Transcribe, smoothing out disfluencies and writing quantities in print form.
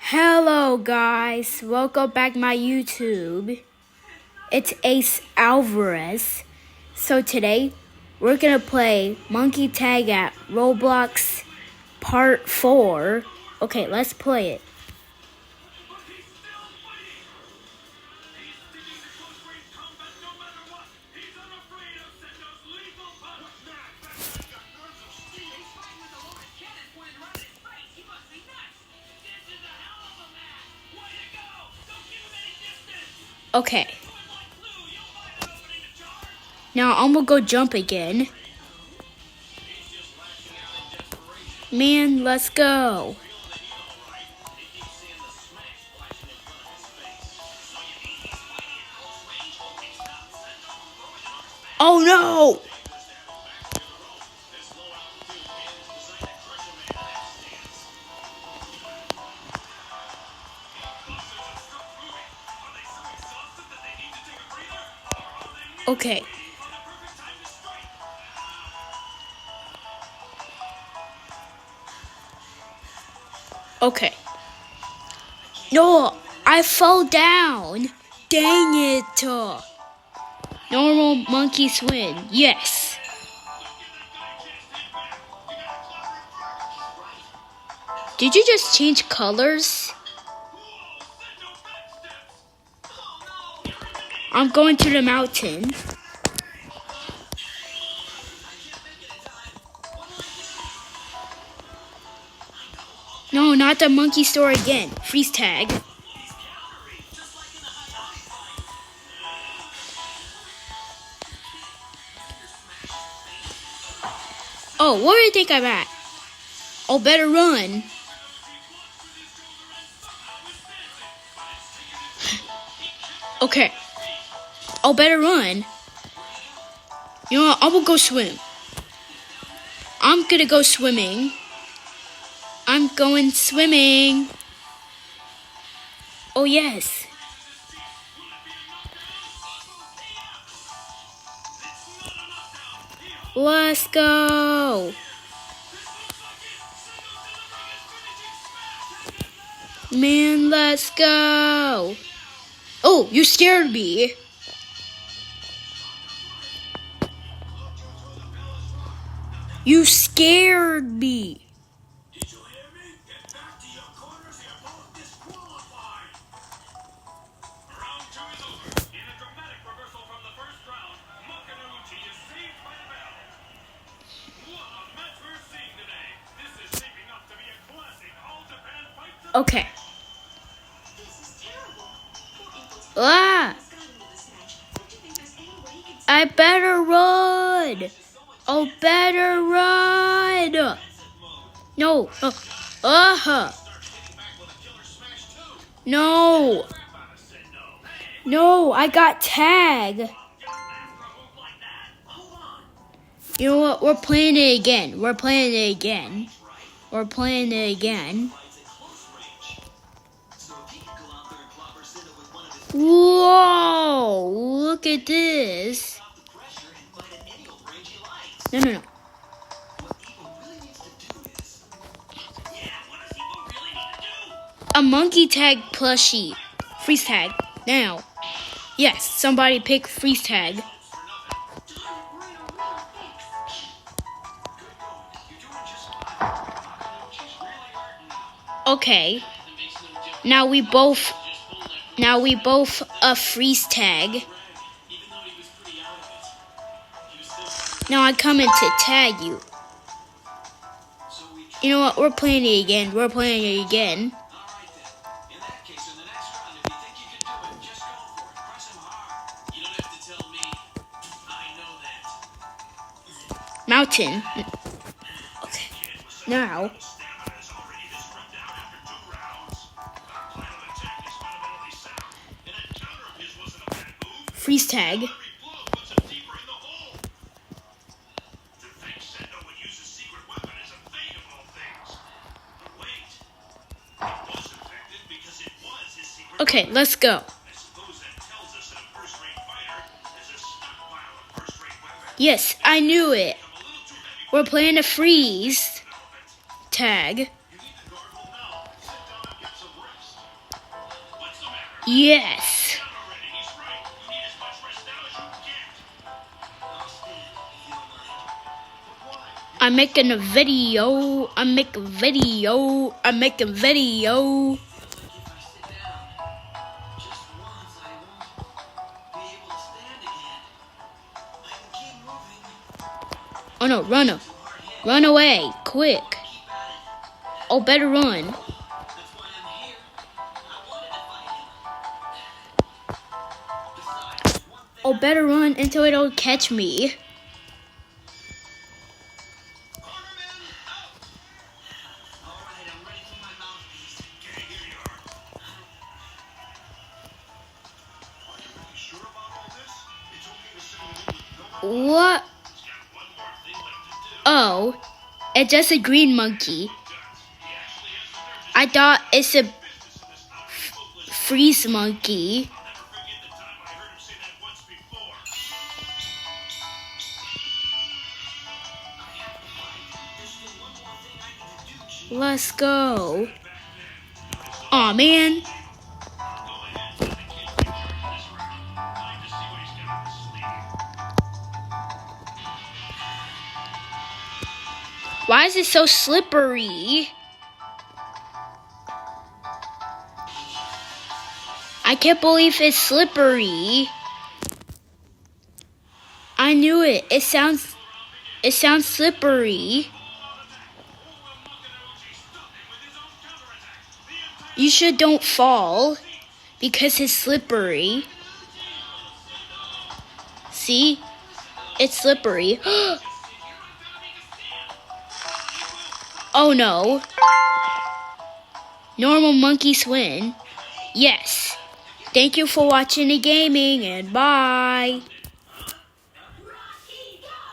Hello guys, welcome back my YouTube. It's Ace Alvarez. So today we're gonna play Monkey Tag at Roblox Part 4. Okay, let's play it. Okay. Now I'm gonna go jump again. Man, let's go. Oh no! Okay. Okay. No, I fell down. Dang it. Normal monkey swim. Yes. Did you just change colors? I'm going to the mountain. No, not the monkey store again. Freeze tag. Oh, where do you think I'm at? Oh, better run. Okay. Oh, better run. You know what? I'm gonna go swim. I'm gonna go swimming. I'm going swimming. Oh, yes. Let's go. Man, let's go. Oh, you scared me. You scared me. Did you hear me? Get back to your corners. You're both disqualified. Round 2 is over. In a dramatic reversal from the first round, Makanauchi is saved by the bell. What a match we're seeing today. This is shaping up to be a classic All-Japan fight. Okay. Ah! I better run! Oh, better run! No. No. No, I got tag. You know what? We're playing it again. We're playing it again. We're playing it again. Whoa! Look at this. No. A monkey tag plushie. Freeze tag. Now. Yes, somebody pick freeze tag. Okay. Now we both freeze tag. Now I come in to tag you. You know what? We're playing it again. We're playing it again. Mountain. Okay. Now. Freeze tag. Okay, let's go. Yes, I knew it. We're playing a freeze tag. Yes. Already, he's right. You need as much rest now as you can get. I'll stand if you don't mind. But why? I'm making a video. I'm making video. I'm making video. If I sit down just once, I won't be able to stand again. I can keep moving. Oh no, run up. Run away, quick. Keep at it. Oh, better run. That's why I'm here. I wanted to fight him. Besides, one thing Oh, better run until it don't catch me. Cornerman, out! All right, I'm ready for my mouthpiece. Okay, here you are. Are you really sure about all this? It's okay to send him in with no What? He's got one more thing left to do. Oh, it's just a green monkey. He actually has the nerve to I thought it's a business in this unsmokeless. freeze monkey. I'll never forget the time I heard him say that once before. I have to fight. There's still one more thing I need to do, Chief. Let's go. Aw, man. Go ahead, let the kid take charge of this round. I need to see what he's got up his sleeve. Why is it so slippery? I can't believe it's slippery. I knew it. It sounds slippery. You should don't fall because it's slippery. See? It's slippery. Oh no. Normal monkeys win. Yes. Thank you for watching the gaming and bye.